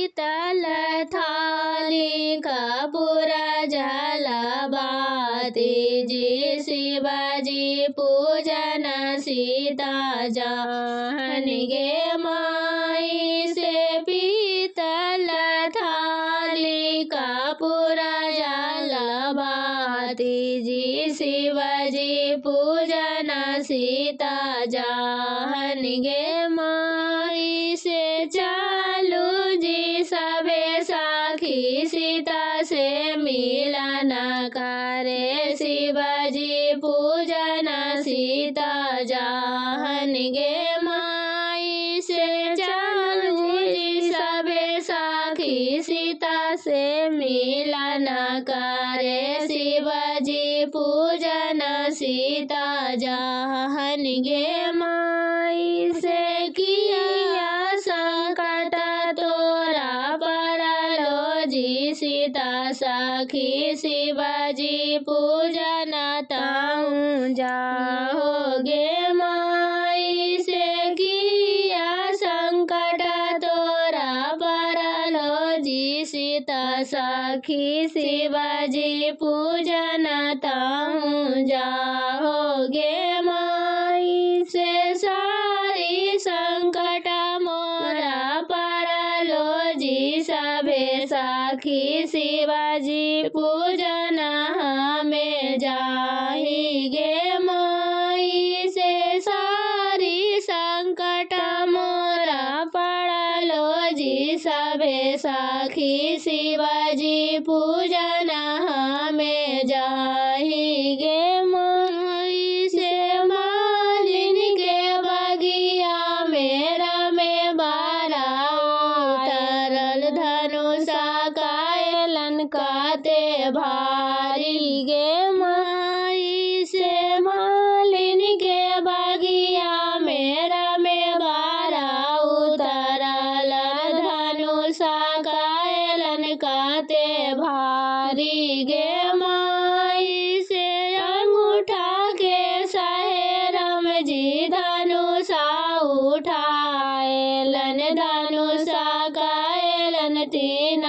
पीतल थाली कपूर जलबाती जी शिवजी पूजन सीता जानी गे माई से पीतल थाली कपूर जलबाती जी शिवजी पूजन सीता जानी गे माई से चालू जी सबे साखी सीता से मिलन करे शिवजी पूजन सीता जानी गे माई से चालू जी सबे साखी सीता से मिलन करे शिवजी पूजन सीता जानी गे माई से किया संकट तोरा परलो जी सीता सखी शिवजी पूजन ताऊं जाओ गे माई से किया संकट तोरा परलो जी सीता सखी शिवजी पूजन ताऊं जाओ गे माई से सारी संकट मोरा परलो जी सबे साखी शिवजी पूजन हमें जाही गे माई से सारी संकट मोरा परलो जी सबे साखी शिवजी पूजन हमें जाही गे माई से मालिन के बगिया मेरा में बारा तरल धनुषा कायलन काते भारी गे माई से मालिन के बगिया मेरा में बारा उतरल धनुषा कायलन काते भारी गे माई से अंगूठा के सहेरम जी धनुषा उठाएलन धनुषा कायलन तीन